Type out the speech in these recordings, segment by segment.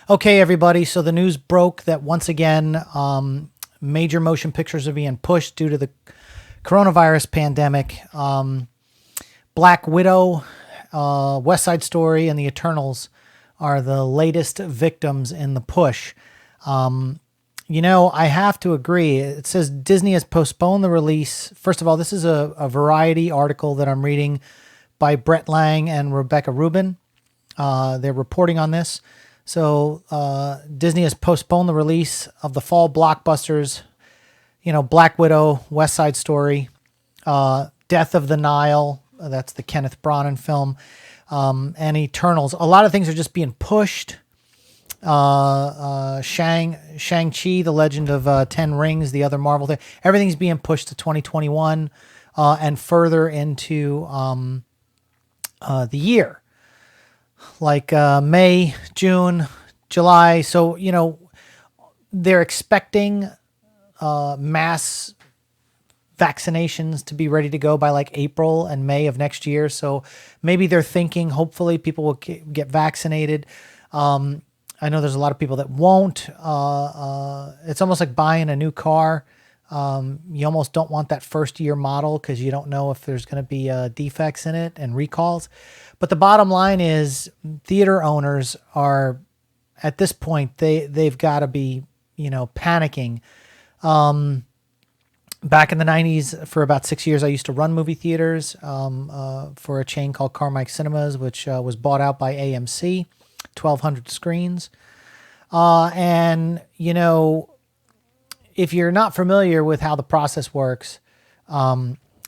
Okay, everybody. So the news broke that once again, major motion pictures are being pushed due to the coronavirus pandemic. Black Widow, West Side Story, and The Eternals are the latest victims in the push. I have to agree. It says Disney has postponed the release. First of all, this is a Variety article that I'm reading by Brett Lang and Rebecca Rubin. They're reporting on this. So Disney has postponed the release of the fall blockbusters, Black Widow, West Side Story, Death of the Nile, that's the Kenneth Branagh film, and Eternals. A lot of things are just being pushed. Shang-Chi, The Legend of Ten Rings, the other Marvel thing, everything's being pushed to 2021 and further into the year. Like May, June, July. So, they're expecting mass vaccinations to be ready to go by like April and May of next year. So maybe they're thinking, hopefully people will get vaccinated. I know there's a lot of people that won't. It's almost like buying a new car. You almost don't want that first year model because you don't know if there's going to be defects in it and recalls. But the bottom line is theater owners are, at this point, they've got to be, panicking. Back in the 90s, for about 6 years, I used to run movie theaters for a chain called Carmike Cinemas, which was bought out by AMC, 1,200 screens. If you're not familiar with how the process works,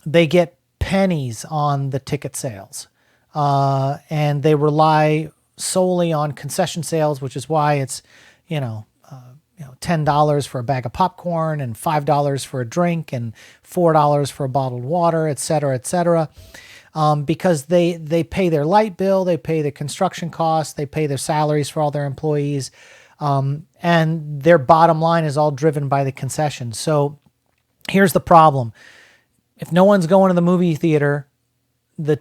they get pennies on the ticket sales. And they rely solely on concession sales, which is why it's, $10 for a bag of popcorn and $5 for a drink and $4 for a bottled water, et cetera, et cetera. Because they pay their light bill, they pay the construction costs, they pay their salaries for all their employees. And their bottom line is all driven by the concession. So here's the problem. If no one's going to the movie theater, the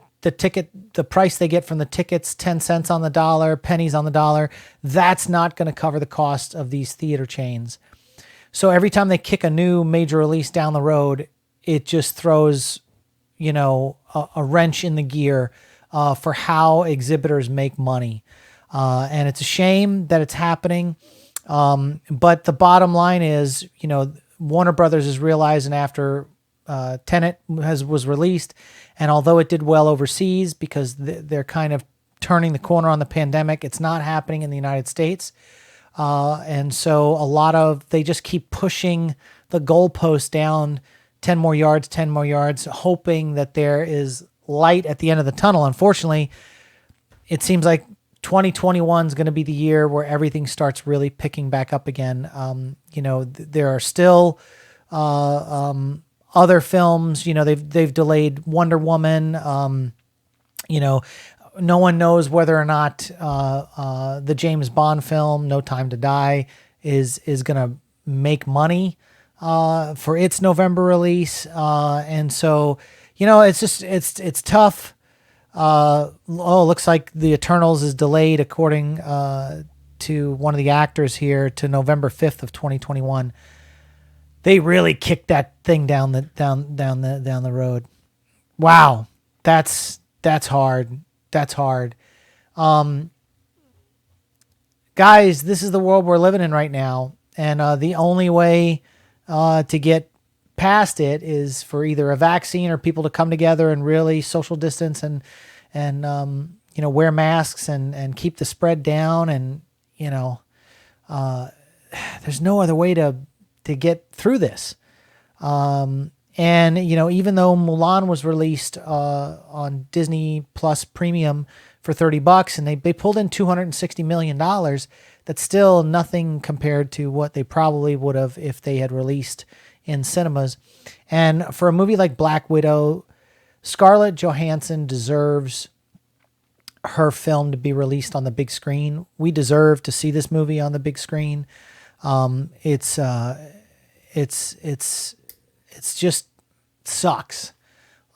price they get from the tickets, 10 cents on the dollar, pennies on the dollar, that's not going to cover the cost of these theater chains. So every time they kick a new major release down the road, it just throws, a wrench in the gear for how exhibitors make money. And it's a shame that it's happening. But the bottom line is, Warner Brothers is realizing after Tenet was released, and although it did well overseas because they're kind of turning the corner on the pandemic, it's not happening in the United States. And so they just keep pushing the goalpost down 10 more yards, hoping that there is light at the end of the tunnel. Unfortunately, it seems like 2021 is going to be the year where everything starts really picking back up again. There are still other films. They've delayed Wonder Woman. No one knows whether or not the James Bond film No Time to Die is going to make money for its November release. And so, it's tough. Looks like The Eternals is delayed, according to one of the actors here, to November 5th of 2021. They really kicked that thing down the road. Wow, that's hard. That's hard. Guys, this is the world we're living in right now, and the only way to get past it is for either a vaccine or people to come together and really social distance and wear masks and keep the spread down. And there's no other way to get through this. Even though Mulan was released on Disney Plus Premium for $30 and they pulled in $260 million, that's still nothing compared to what they probably would have if they had released in cinemas. And for a movie like Black Widow, Scarlett Johansson deserves her film to be released on the big screen. We deserve to see this movie on the big screen. It's just sucks.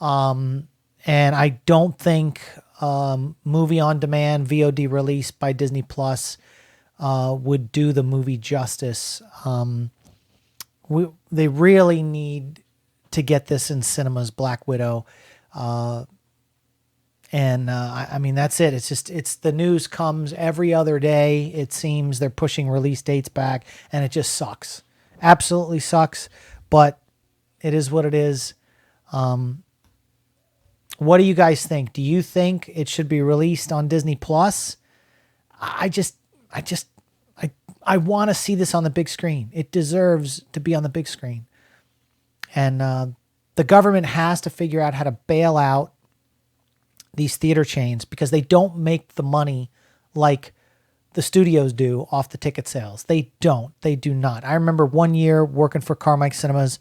And I don't think movie on demand VOD release by Disney Plus would do the movie justice. They really need to get this in cinemas, Black Widow. I mean, that's it. It's the news comes every other day. It seems they're pushing release dates back, and it just sucks. Absolutely sucks, but it is what it is. What do you guys think? Do you think it should be released on Disney Plus? I want to see this on the big screen. It deserves to be on the big screen. And the government has to figure out how to bail out these theater chains because they don't make the money like the studios do off the ticket sales. They don't. They do not. I remember one year working for Carmike Cinemas.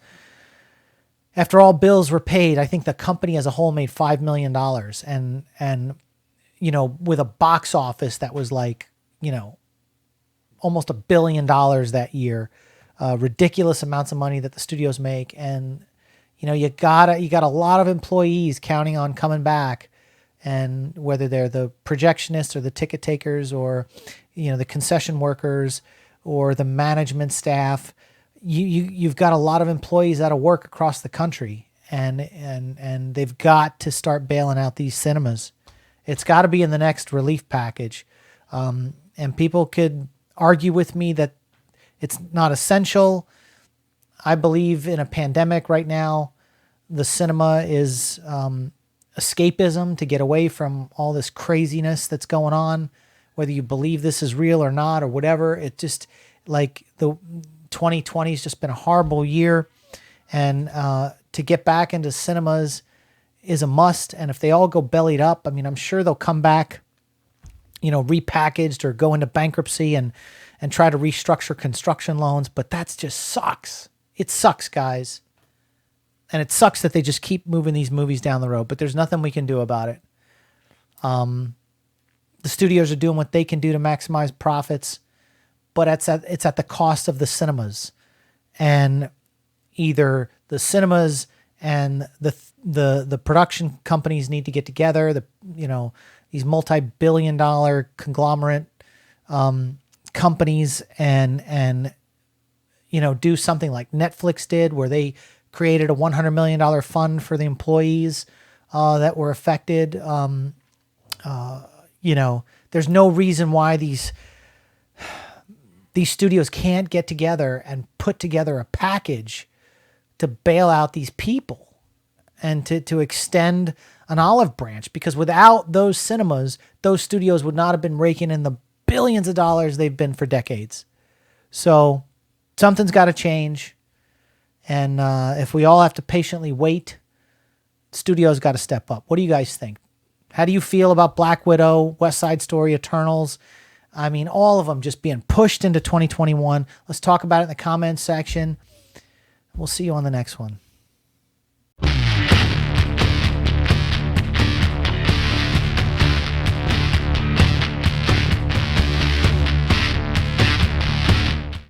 After all bills were paid, I think the company as a whole made $5 million. And with a box office that was like, almost $1 billion that year, ridiculous amounts of money that the studios make. And, you got a lot of employees counting on coming back, and whether they're the projectionists or the ticket takers or, the concession workers or the management staff, you've got a lot of employees out of work across the country, and they've got to start bailing out these cinemas. It's got to be in the next relief package. And people could argue with me that it's not essential. I believe in a pandemic right now, the cinema is escapism to get away from all this craziness that's going on, whether you believe this is real or not or whatever. It just, like, the 2020 has just been a horrible year, and to get back into cinemas is a must. And if they all go bellied up, I mean, I'm sure they'll come back, repackaged or go into bankruptcy and try to restructure construction loans, but that's just sucks. It sucks, guys. And it sucks that they just keep moving these movies down the road, but there's nothing we can do about it. The studios are doing what they can do to maximize profits, but it's at the cost of the cinemas. And either the cinemas and the production companies need to get together, these multi-billion-dollar conglomerate companies, and do something like Netflix did, where they created a $100 million fund for the employees that were affected. There's no reason why these studios can't get together and put together a package to bail out these people and to extend an olive branch, because without those cinemas, those studios would not have been raking in the billions of dollars they've been for decades. So something's got to change. And if we all have to patiently wait, studios got to step up. What do you guys think? How do you feel about Black Widow, West Side Story, Eternals? I mean, all of them just being pushed into 2021. Let's talk about it in the comments section. We'll see you on the next one.